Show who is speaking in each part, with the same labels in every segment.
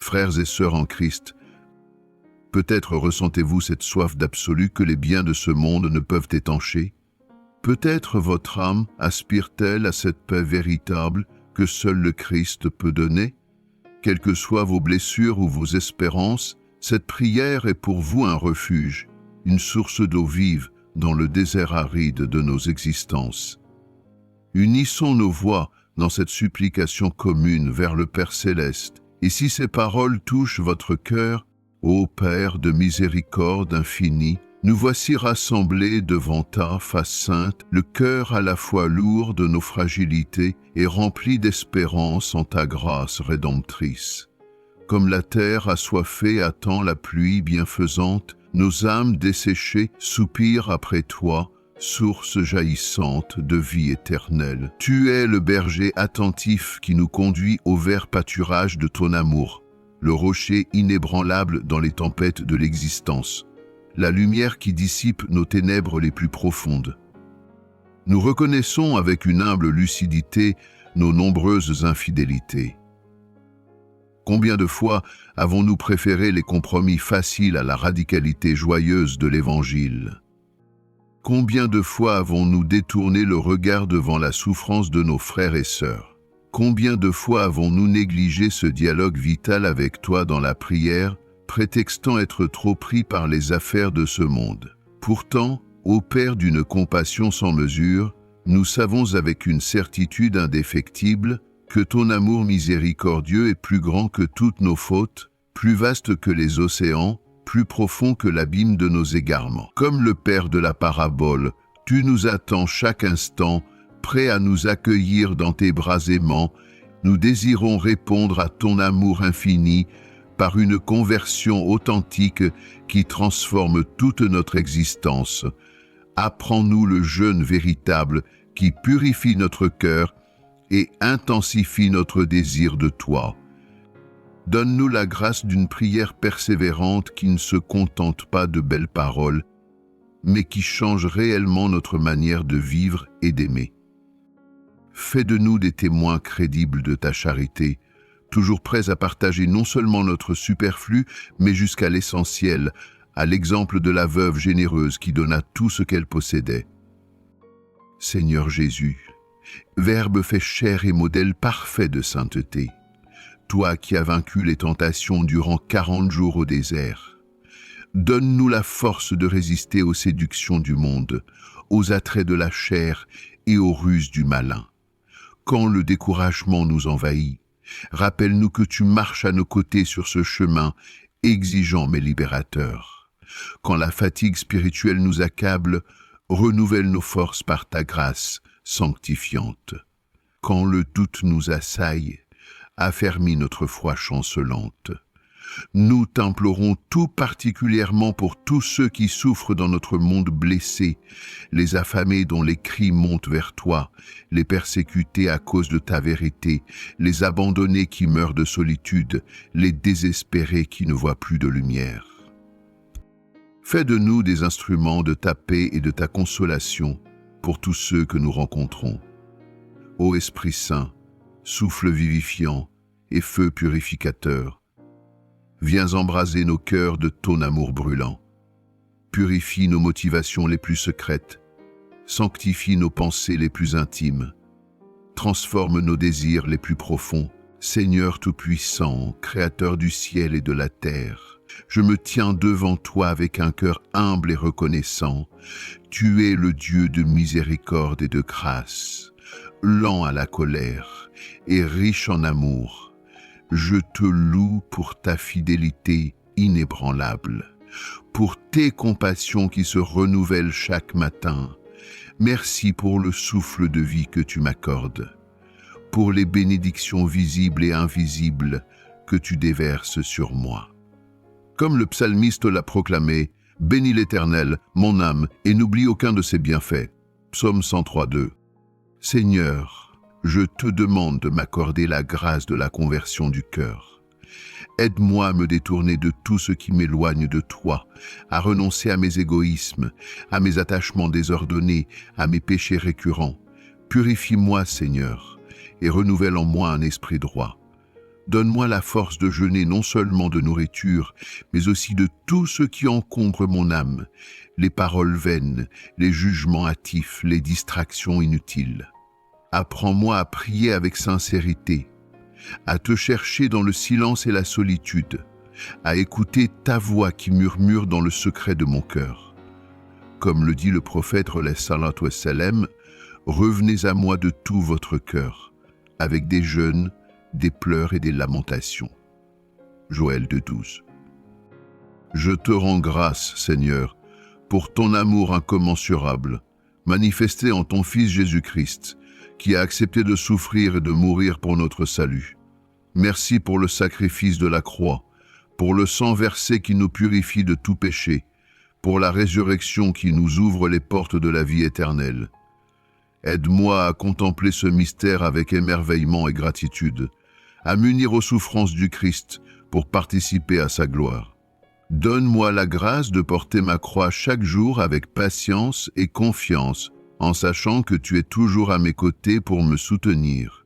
Speaker 1: Frères et sœurs en Christ, peut-être ressentez-vous cette soif d'absolu que les biens de ce monde ne peuvent étancher. Peut-être votre âme aspire-t-elle à cette paix véritable que seul le Christ peut donner. Quelles que soient vos blessures ou vos espérances, cette prière est pour vous un refuge, une source d'eau vive dans le désert aride de nos existences. Unissons nos voix dans cette supplication commune vers le Père céleste, et si ces paroles touchent votre cœur, ô Père de miséricorde infinie, nous voici rassemblés devant ta face sainte, le cœur à la fois lourd de nos fragilités et rempli d'espérance en ta grâce rédemptrice. Comme la terre assoiffée attend la pluie bienfaisante, nos âmes desséchées soupirent après toi, source jaillissante de vie éternelle. Tu es le berger attentif qui nous conduit au vert pâturage de ton amour, le rocher inébranlable dans les tempêtes de l'existence, la lumière qui dissipe nos ténèbres les plus profondes. Nous reconnaissons avec une humble lucidité nos nombreuses infidélités. Combien de fois avons-nous préféré les compromis faciles à la radicalité joyeuse de l'Évangile? Combien de fois avons-nous détourné le regard devant la souffrance de nos frères et sœurs? Combien de fois avons-nous négligé ce dialogue vital avec toi dans la prière, prétextant être trop pris par les affaires de ce monde? Pourtant, ô Père d'une compassion sans mesure, nous savons avec une certitude indéfectible que ton amour miséricordieux est plus grand que toutes nos fautes, plus vaste que les océans, plus profond que l'abîme de nos égarements. Comme le Père de la parabole, tu nous attends chaque instant, prêt à nous accueillir dans tes bras aimants. Nous désirons répondre à ton amour infini par une conversion authentique qui transforme toute notre existence. Apprends-nous le jeûne véritable qui purifie notre cœur et intensifie notre désir de toi. Donne-nous la grâce d'une prière persévérante qui ne se contente pas de belles paroles, mais qui change réellement notre manière de vivre et d'aimer. Fais de nous des témoins crédibles de ta charité, toujours prêts à partager non seulement notre superflu, mais jusqu'à l'essentiel, à l'exemple de la veuve généreuse qui donna tout ce qu'elle possédait. Seigneur Jésus, Verbe fait chair et modèle parfait de sainteté, toi qui as vaincu les tentations durant 40 jours au désert, donne-nous la force de résister aux séductions du monde, aux attraits de la chair et aux ruses du malin. Quand le découragement nous envahit, rappelle-nous que tu marches à nos côtés sur ce chemin exigeant mais libérateur. Quand la fatigue spirituelle nous accable, renouvelle nos forces par ta grâce sanctifiante. Quand le doute nous assaille, affermis notre foi chancelante. Nous t'implorons tout particulièrement pour tous ceux qui souffrent dans notre monde blessé, les affamés dont les cris montent vers toi, les persécutés à cause de ta vérité, les abandonnés qui meurent de solitude, les désespérés qui ne voient plus de lumière. Fais de nous des instruments de ta paix et de ta consolation pour tous ceux que nous rencontrons. Ô Esprit Saint, souffle vivifiant et feu purificateur, viens embraser nos cœurs de ton amour brûlant. Purifie nos motivations les plus secrètes, sanctifie nos pensées les plus intimes, transforme nos désirs les plus profonds. Seigneur Tout-Puissant, Créateur du ciel et de la terre, je me tiens devant toi avec un cœur humble et reconnaissant. Tu es le Dieu de miséricorde et de grâce, lent à la colère et riche en amour. Je te loue pour ta fidélité inébranlable, pour tes compassions qui se renouvellent chaque matin. Merci pour le souffle de vie que tu m'accordes, pour les bénédictions visibles et invisibles que tu déverses sur moi. Comme le psalmiste l'a proclamé, « Bénis l'Éternel, mon âme, et n'oublie aucun de ses bienfaits » Psaume 103:2. Seigneur, je te demande de m'accorder la grâce de la conversion du cœur. Aide-moi à me détourner de tout ce qui m'éloigne de toi, à renoncer à mes égoïsmes, à mes attachements désordonnés, à mes péchés récurrents. Purifie-moi, Seigneur, et renouvelle en moi un esprit droit. Donne-moi la force de jeûner non seulement de nourriture, mais aussi de tout ce qui encombre mon âme, les paroles vaines, les jugements hâtifs, les distractions inutiles. Apprends-moi à prier avec sincérité, à te chercher dans le silence et la solitude, à écouter ta voix qui murmure dans le secret de mon cœur. Comme le dit le prophète sallallahu wassalam, revenez à moi de tout votre cœur, avec des jeûnes, des pleurs et des lamentations. Joël 2,12. Je te rends grâce, Seigneur, pour ton amour incommensurable, manifesté en ton Fils Jésus-Christ, qui a accepté de souffrir et de mourir pour notre salut. Merci pour le sacrifice de la croix, pour le sang versé qui nous purifie de tout péché, pour la résurrection qui nous ouvre les portes de la vie éternelle. Aide-moi à contempler ce mystère avec émerveillement et gratitude, à m'unir aux souffrances du Christ pour participer à sa gloire. Donne-moi la grâce de porter ma croix chaque jour avec patience et confiance, en sachant que tu es toujours à mes côtés pour me soutenir.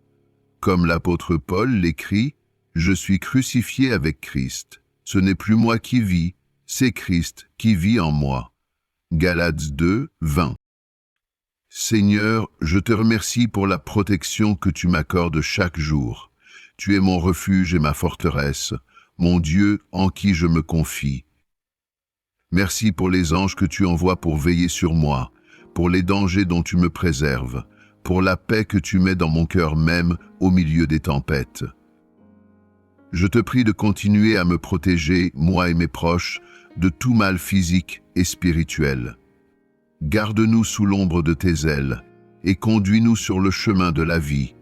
Speaker 1: Comme l'apôtre Paul l'écrit, « Je suis crucifié avec Christ. Ce n'est plus moi qui vis, c'est Christ qui vit en moi. » Galates 2, 20. Seigneur, je te remercie pour la protection que tu m'accordes chaque jour. Tu es mon refuge et ma forteresse, mon Dieu en qui je me confie. Merci pour les anges que tu envoies pour veiller sur moi, pour les dangers dont tu me préserves, pour la paix que tu mets dans mon cœur même au milieu des tempêtes. Je te prie de continuer à me protéger, moi et mes proches, de tout mal physique et spirituel. Garde-nous sous l'ombre de tes ailes et conduis-nous sur le chemin de la vie.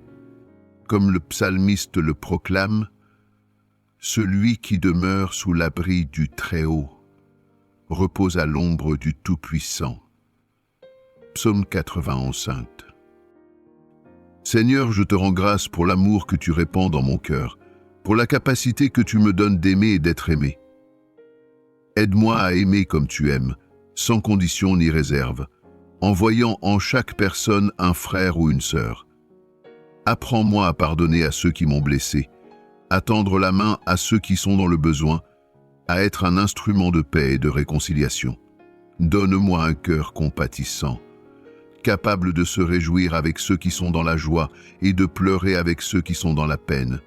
Speaker 1: Comme le psalmiste le proclame, « Celui qui demeure sous l'abri du Très-Haut repose à l'ombre du Tout-Puissant. » Psaume 91:5. Seigneur, je te rends grâce pour l'amour que tu répands dans mon cœur, pour la capacité que tu me donnes d'aimer et d'être aimé. Aide-moi à aimer comme tu aimes, sans condition ni réserve, en voyant en chaque personne un frère ou une sœur. Apprends-moi à pardonner à ceux qui m'ont blessé, à tendre la main à ceux qui sont dans le besoin, à être un instrument de paix et de réconciliation. Donne-moi un cœur compatissant, capable de se réjouir avec ceux qui sont dans la joie et de pleurer avec ceux qui sont dans la peine.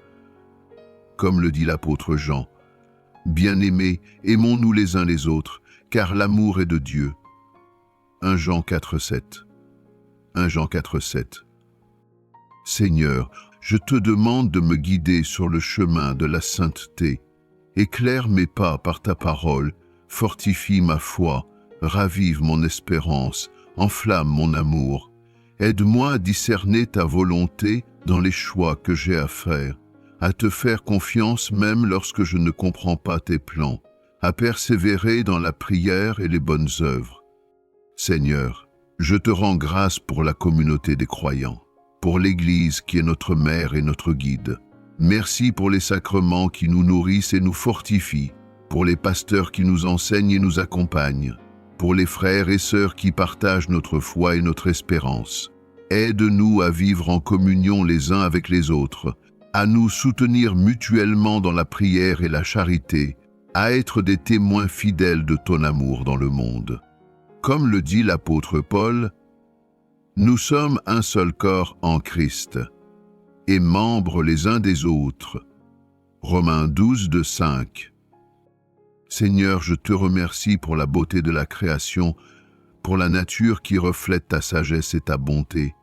Speaker 1: Comme le dit l'apôtre Jean, « Bien-aimés, aimons-nous les uns les autres, car l'amour est de Dieu. » 1 Jean 4,7. 1 Jean 4,7. Seigneur, je te demande de me guider sur le chemin de la sainteté. Éclaire mes pas par ta parole, fortifie ma foi, ravive mon espérance, enflamme mon amour. Aide-moi à discerner ta volonté dans les choix que j'ai à faire, à te faire confiance même lorsque je ne comprends pas tes plans, à persévérer dans la prière et les bonnes œuvres. Seigneur, je te rends grâce pour la communauté des croyants, pour l'Église qui est notre mère et notre guide. Merci pour les sacrements qui nous nourrissent et nous fortifient, pour les pasteurs qui nous enseignent et nous accompagnent, pour les frères et sœurs qui partagent notre foi et notre espérance. Aide-nous à vivre en communion les uns avec les autres, à nous soutenir mutuellement dans la prière et la charité, à être des témoins fidèles de ton amour dans le monde. Comme le dit l'apôtre Paul, « Nous sommes un seul corps en Christ, et membres les uns des autres. » Romains 12, 5. Seigneur, je te remercie pour la beauté de la création, pour la nature qui reflète ta sagesse et ta bonté.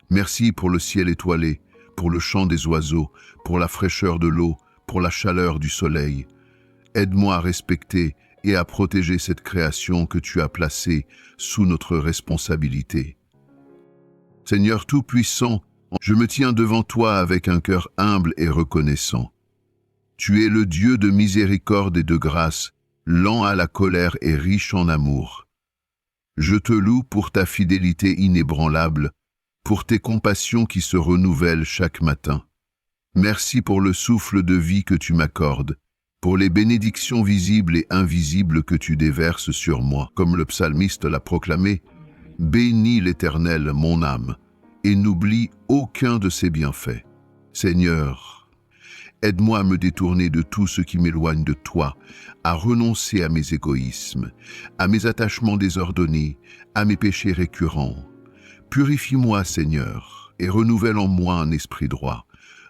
Speaker 1: Merci pour le ciel étoilé, pour le chant des oiseaux, pour la fraîcheur de l'eau, pour la chaleur du soleil. Aide-moi à respecter et à protéger cette création que tu as placée sous notre responsabilité. Seigneur Tout-Puissant, je me tiens devant toi avec un cœur humble et reconnaissant. Tu es le Dieu de miséricorde et de grâce, lent à la colère et riche en amour. Je te loue pour ta fidélité inébranlable, pour tes compassions qui se renouvellent chaque matin. Merci pour le souffle de vie que tu m'accordes, pour les bénédictions visibles et invisibles que tu déverses sur moi, comme le psalmiste l'a proclamé. Bénis l'Éternel, mon âme, et n'oublie aucun de ses bienfaits. Seigneur, Aide-moi à me détourner de tout ce qui m'éloigne de toi, à renoncer à mes égoïsmes, à mes attachements désordonnés, à mes péchés récurrents. Purifie-moi, Seigneur, et renouvelle en moi un esprit droit.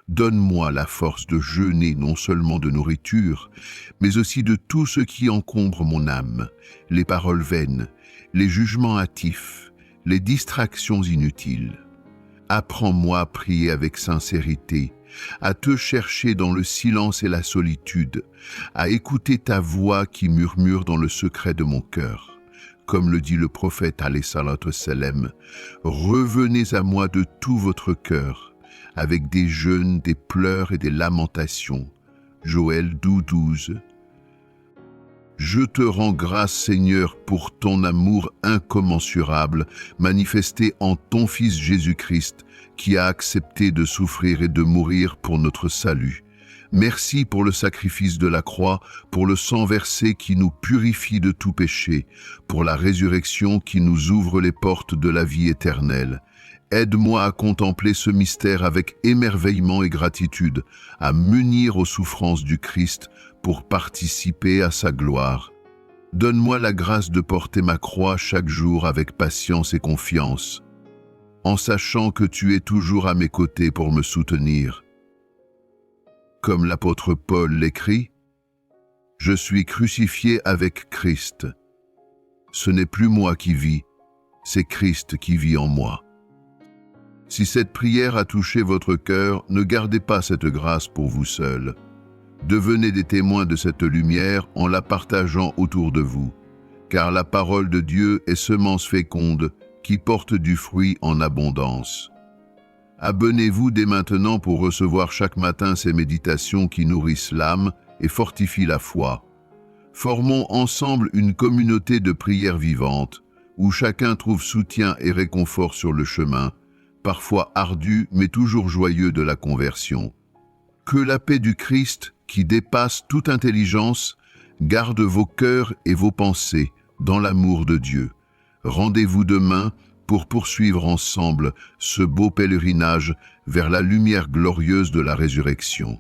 Speaker 1: Donne-moi la force de jeûner non seulement de nourriture, mais aussi de tout ce qui encombre mon âme, les paroles vaines, les jugements hâtifs, les distractions inutiles. Apprends-moi à prier avec sincérité, à te chercher dans le silence et la solitude, à écouter ta voix qui murmure dans le secret de mon cœur. Comme le dit le prophète alayhi salatu wassalam, revenez à moi de tout votre cœur, avec des jeûnes, des pleurs et des lamentations. Joël 12:12. Je te rends grâce, Seigneur, pour ton amour incommensurable manifesté en ton Fils Jésus-Christ, qui a accepté de souffrir et de mourir pour notre salut. Merci pour le sacrifice de la croix, pour le sang versé qui nous purifie de tout péché, pour la résurrection qui nous ouvre les portes de la vie éternelle. Aide-moi à contempler ce mystère avec émerveillement et gratitude, à m'unir aux souffrances du Christ pour participer à sa gloire. Donne-moi la grâce de porter ma croix chaque jour avec patience et confiance, en sachant que tu es toujours à mes côtés pour me soutenir. Comme l'apôtre Paul l'écrit, « Je suis crucifié avec Christ. Ce n'est plus moi qui vis, c'est Christ qui vit en moi. » Si cette prière a touché votre cœur, ne gardez pas cette grâce pour vous seul. Devenez des témoins de cette lumière en la partageant autour de vous, car la parole de Dieu est semence féconde qui porte du fruit en abondance. Abonnez-vous dès maintenant pour recevoir chaque matin ces méditations qui nourrissent l'âme et fortifient la foi. Formons ensemble une communauté de prières vivantes, où chacun trouve soutien et réconfort sur le chemin, parfois ardu mais toujours joyeux de la conversion. Que la paix du Christ, qui dépasse toute intelligence, garde vos cœurs et vos pensées dans l'amour de Dieu. Rendez-vous demain pour poursuivre ensemble ce beau pèlerinage vers la lumière glorieuse de la résurrection.